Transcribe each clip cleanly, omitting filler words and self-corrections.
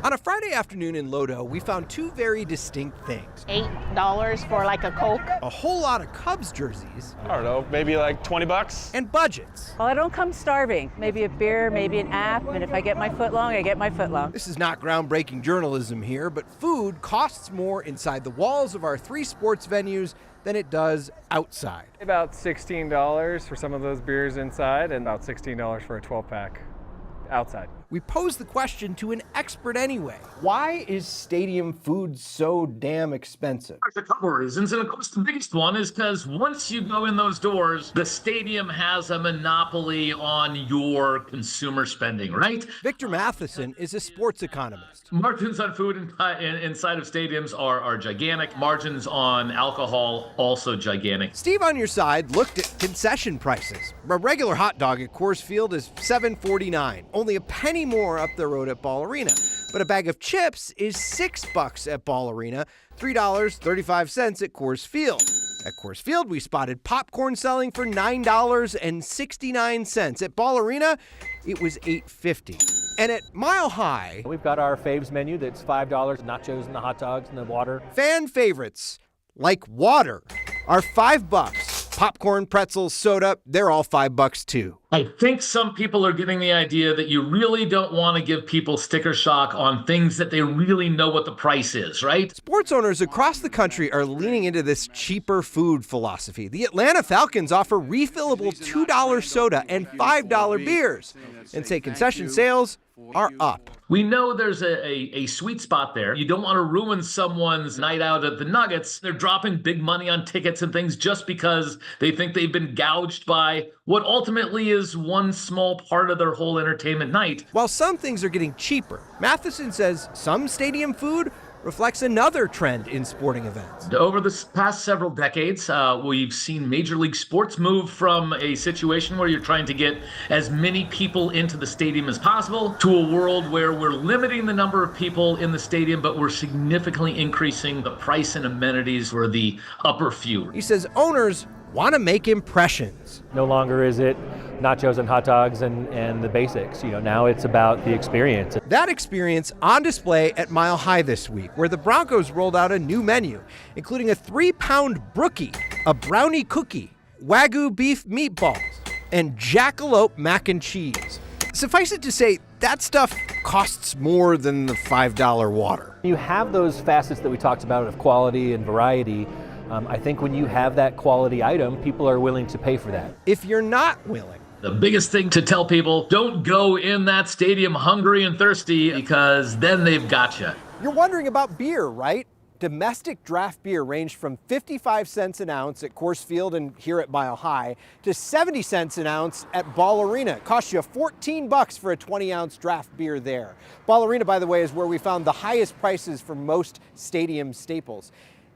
On a Friday afternoon in Lodo, we found two very distinct things. $8 for like a Coke. A whole lot of Cubs jerseys. I don't know, maybe like 20 bucks. And budgets. Well, I don't come starving. Maybe a beer, maybe an app, and if I get my footlong, I get my footlong. This is not groundbreaking journalism here, but food costs more inside the walls of our three sports venues than it does outside. About $16 for some of those beers inside and about $16 for a 12-pack outside. We posed the question to an expert anyway. Why is stadium food so damn expensive? There's a couple of reasons, and of course the biggest one is because once you go in those doors, the stadium has a monopoly on your consumer spending, right? Victor Matheson is a sports economist. Margins on food inside of stadiums are gigantic. Margins on alcohol also gigantic. Steve on your side looked at concession prices. A regular hot dog at Coors Field is $7.49, only a penny more up the road at Ball Arena. But a bag of chips is $6 at Ball Arena, $3.35 at Coors Field. At Coors Field, we spotted popcorn selling for $9.69. At Ball Arena, it was $8.50. And at Mile High, we've got our faves menu that's $5, nachos and the hot dogs and the water. Fan favorites, like water, are $5. Popcorn, pretzels, soda, they're all $5 too. I think some people are getting the idea that you really don't want to give people sticker shock on things that they really know what the price is, right? Sports owners across the country are leaning into this cheaper food philosophy. The Atlanta Falcons offer refillable $2 soda and $5 beers, and say concession sales are up. We know there's a sweet spot there. You don't want to ruin someone's night out at the Nuggets. They're dropping big money on tickets and things just because they think they've been gouged by what ultimately is one small part of their whole entertainment night. While some things are getting cheaper, Matheson says some stadium food reflects another trend in sporting events. Over the past several decades, we've seen Major League Sports move from a situation where you're trying to get as many people into the stadium as possible to a world where we're limiting the number of people in the stadium, but we're significantly increasing the price and amenities for the upper few. He says owners want to make impressions. No longer is it nachos and hot dogs and the basics. Now it's about the experience. That experience on display at Mile High this week, where the Broncos rolled out a new menu, including a 3-pound brookie, a brownie cookie, Wagyu beef meatballs, and jackalope mac and cheese. Suffice it to say, that stuff costs more than the $5 water. You have those facets that we talked about of quality and variety. I think when you have that quality item, people are willing to pay for that. If you're not willing, the biggest thing to tell people, don't go in that stadium hungry and thirsty because then they've got you. You're wondering about beer, right? Domestic draft beer ranged from 55 cents an ounce at Coors Field and here at Mile High to 70 cents an ounce at Ball Arena. It costs you $14 for a 20-ounce draft beer there. Ball Arena, by the way, is where we found the highest prices for most stadium staples.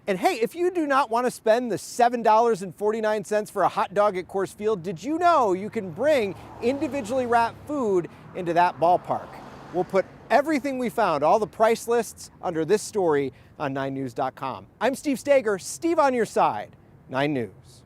And hey, if you do not want to spend the $7.49 for a hot dog at Coors Field, did you know you can bring individually wrapped food into that ballpark? We'll put everything we found, all the price lists, under this story on 9news.com. I'm Steve Stager, Steve on your side, 9 News.